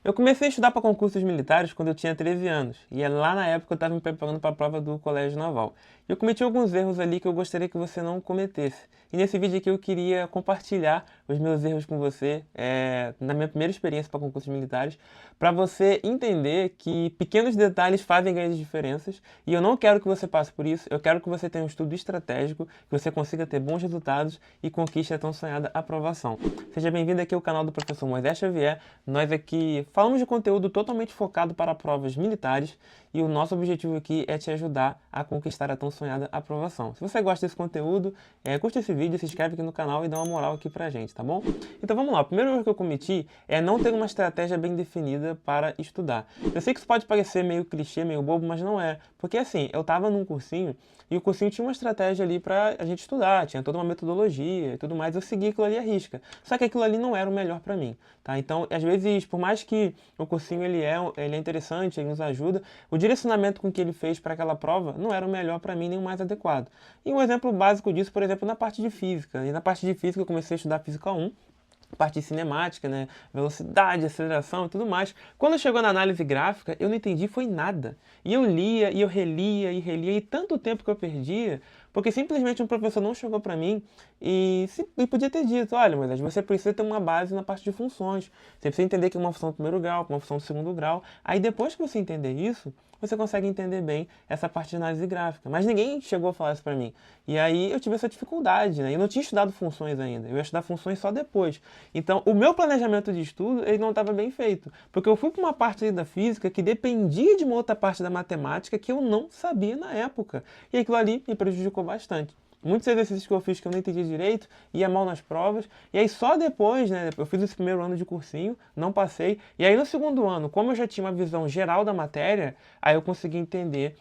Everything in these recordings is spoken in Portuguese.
Eu comecei a estudar para concursos militares quando eu tinha 13 anos, e é lá na época eu estava me preparando para a prova do Colégio Naval. Eu cometi alguns erros ali que eu gostaria que você não cometesse. E nesse vídeo aqui eu queria compartilhar os meus erros com você, na minha primeira experiência para concursos militares, para você entender que pequenos detalhes fazem grandes diferenças, e eu não quero que você passe por isso, eu quero que você tenha um estudo estratégico, que você consiga ter bons resultados e conquiste a tão sonhada aprovação. Seja bem-vindo aqui ao canal do Professor Moisés Xavier. Nós aqui falamos de conteúdo totalmente focado para provas militares e o nosso objetivo aqui é te ajudar a conquistar a tão sonhada aprovação. Se você gosta desse conteúdo, curte esse vídeo, se inscreve aqui no canal e dá uma moral aqui pra gente, tá bom? Então vamos lá, o primeiro erro que eu cometi é não ter uma estratégia bem definida para estudar. Eu sei que isso pode parecer meio clichê, meio bobo, mas não é. Porque assim, eu tava num cursinho e o cursinho tinha uma estratégia ali pra a gente estudar, tinha toda uma metodologia e tudo mais, eu segui aquilo ali à risca. Só que aquilo ali não era o melhor pra mim, tá? Então, às vezes, por mais que o cursinho ele é interessante, ele nos ajuda, o direcionamento com que ele fez para aquela prova não era o melhor para mim, nem o mais adequado. E um exemplo básico disso, por exemplo, na parte de física. E na parte de física eu comecei a estudar física 1, parte de cinemática, né? Velocidade, aceleração e tudo mais. Quando chegou na análise gráfica, eu não entendi foi nada. E eu lia, e eu relia, e relia, e tanto tempo que eu perdia, porque simplesmente um professor não chegou para mim e podia ter dito, olha, mas você precisa ter uma base na parte de funções. Você precisa entender que é uma função do primeiro grau, que é uma função do segundo grau. Aí depois que você entender isso, você consegue entender bem essa parte de análise gráfica. Mas ninguém chegou a falar isso para mim. E aí eu tive essa dificuldade, né? Eu não tinha estudado funções ainda. Eu ia estudar funções só depois. Então, o meu planejamento de estudo, ele não estava bem feito. Porque eu fui para uma parte ali da física que dependia de uma outra parte da matemática que eu não sabia na época. E aquilo ali me prejudicou bastante. Muitos exercícios que eu fiz que eu não entendi direito, ia mal nas provas, e aí só depois, né, eu fiz esse primeiro ano de cursinho, não passei, e aí no segundo ano, como eu já tinha uma visão geral da matéria, aí eu consegui entender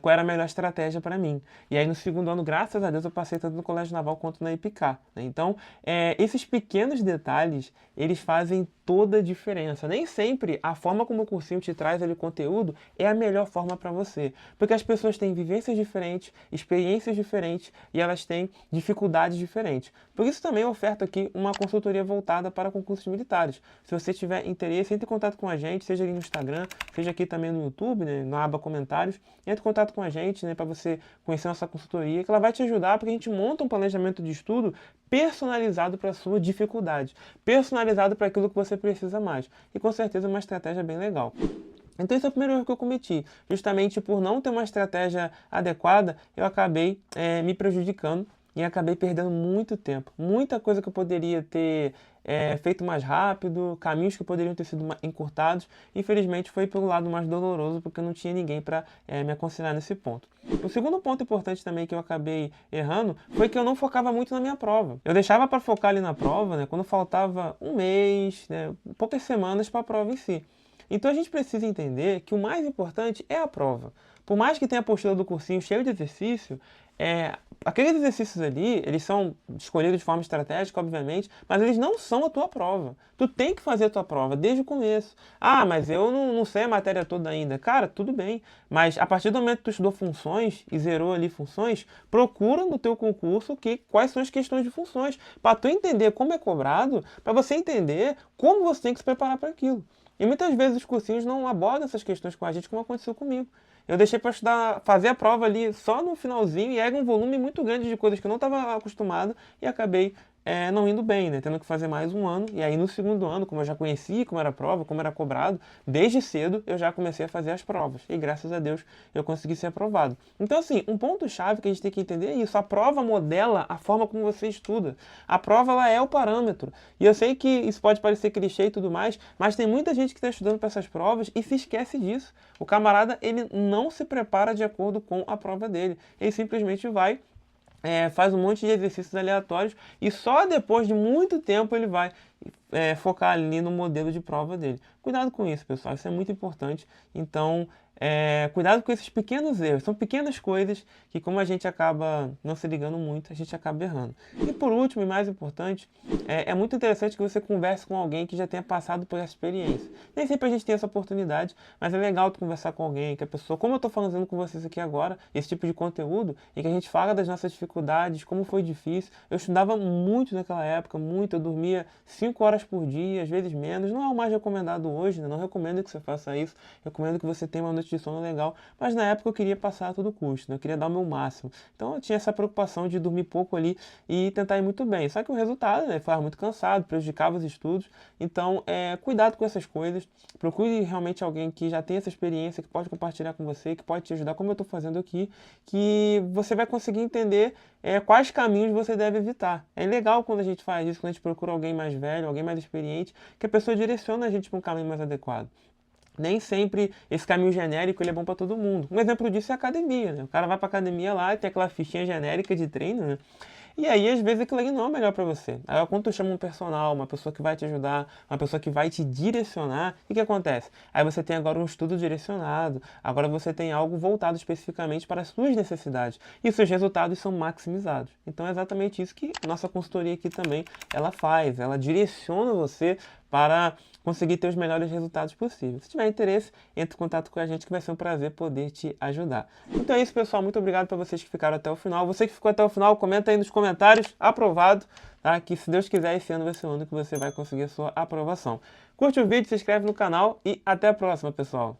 qual era a melhor estratégia para mim. E aí no segundo ano, graças a Deus, eu passei tanto no Colégio Naval quanto na IPK, né? Então, esses pequenos detalhes, eles fazem toda a diferença. Nem sempre a forma como o cursinho te traz ali conteúdo é a melhor forma para você. Porque as pessoas têm vivências diferentes, experiências diferentes e elas têm dificuldades diferentes. Por isso também eu oferto aqui uma consultoria voltada para concursos militares. Se você tiver interesse, entre em contato com a gente, seja ali no Instagram, seja aqui também no YouTube, né, na aba comentários. Entre em contato com a gente, né, para você conhecer nossa consultoria, que ela vai te ajudar porque a gente monta um planejamento de estudo personalizado para a sua dificuldade, personalizado para aquilo que você precisa mais. E com certeza uma estratégia bem legal. Então esse é o primeiro erro que eu cometi. Justamente por não ter uma estratégia adequada, eu acabei me prejudicando e acabei perdendo muito tempo. Muita coisa que eu poderia ter feito mais rápido, caminhos que poderiam ter sido encurtados. Infelizmente foi pelo lado mais doloroso, porque eu não tinha ninguém para me aconselhar nesse ponto. O segundo ponto importante também que eu acabei errando foi que eu não focava muito na minha prova. Eu deixava para focar ali na prova, né, quando faltava um mês, né, poucas semanas para a prova em si. Então a gente precisa entender que o mais importante é a prova. Por mais que tenha a apostila do cursinho cheio de exercício, aqueles exercícios ali, eles são escolhidos de forma estratégica, obviamente, mas eles não são a tua prova. Tu tem que fazer a tua prova desde o começo. Ah, mas eu não sei a matéria toda ainda. Cara, tudo bem, mas a partir do momento que tu estudou funções e zerou ali funções, procura no teu concurso quais são as questões de funções, para tu entender como é cobrado, para você entender como você tem que se preparar para aquilo. E muitas vezes os cursinhos não abordam essas questões com a gente, como aconteceu comigo. Eu deixei para estudar, fazer a prova ali só no finalzinho e era um volume muito grande de coisas que eu não estava acostumado e acabei não indo bem, né? Tendo que fazer mais um ano. E aí no segundo ano, como eu já conhecia como era a prova, como era cobrado, desde cedo eu já comecei a fazer as provas. E graças a Deus eu consegui ser aprovado. Então assim, um ponto-chave que a gente tem que entender é isso. A prova modela a forma como você estuda. A prova ela é o parâmetro. E eu sei que isso pode parecer clichê e tudo mais, mas tem muita gente que está estudando para essas provas e se esquece disso. O camarada, ele não se prepara de acordo com a prova dele. Ele simplesmente vai faz um monte de exercícios aleatórios e só depois de muito tempo ele vai focar ali no modelo de prova dele. Cuidado com isso, pessoal, isso é muito importante. Então, cuidado com esses pequenos erros. São pequenas coisas que, como a gente acaba não se ligando muito, a gente acaba errando. E por último, e mais importante, é muito interessante que você converse com alguém que já tenha passado por essa experiência. Nem sempre a gente tem essa oportunidade, mas é legal tu conversar com alguém, que a pessoa, como eu estou falando com vocês aqui agora, esse tipo de conteúdo, em que a gente fala das nossas dificuldades, como foi difícil. Eu estudava muito naquela época, muito, eu dormia 5 5 horas por dia, às vezes menos. Não é o mais recomendado hoje, né? Não recomendo que você faça isso. Recomendo que você tenha uma noite de sono legal. Mas na época eu queria passar a todo custo, né? Eu queria dar o meu máximo. Então eu tinha essa preocupação de dormir pouco ali e tentar ir muito bem. Só que o resultado, né? Ficava muito cansado, prejudicava os estudos. Então, cuidado com essas coisas. Procure realmente alguém que já tem essa experiência, que pode compartilhar com você, que pode te ajudar, como eu estou fazendo aqui, que você vai conseguir entender quais caminhos você deve evitar. É legal quando a gente faz isso, quando a gente procura alguém mais velho, alguém mais experiente, que a pessoa direciona a gente para um caminho mais adequado. Nem sempre esse caminho genérico ele é bom para todo mundo. Um exemplo disso é a academia, né? O cara vai para academia lá e tem aquela fichinha genérica de treino, né? E aí, às vezes, aquilo ali não é o melhor para você. Aí, quando tu chama um personal, uma pessoa que vai te ajudar, uma pessoa que vai te direcionar, o que acontece? Aí você tem agora um estudo direcionado, agora você tem algo voltado especificamente para as suas necessidades. E os seus resultados são maximizados. Então, é exatamente isso que nossa consultoria aqui também ela faz. Ela direciona você para conseguir ter os melhores resultados possíveis. Se tiver interesse, entre em contato com a gente que vai ser um prazer poder te ajudar. Então é isso, pessoal. Muito obrigado para vocês que ficaram até o final. Você que ficou até o final, comenta aí nos comentários, aprovado, tá? Que se Deus quiser, esse ano vai ser o ano que você vai conseguir a sua aprovação. Curte o vídeo, se inscreve no canal e até a próxima, pessoal.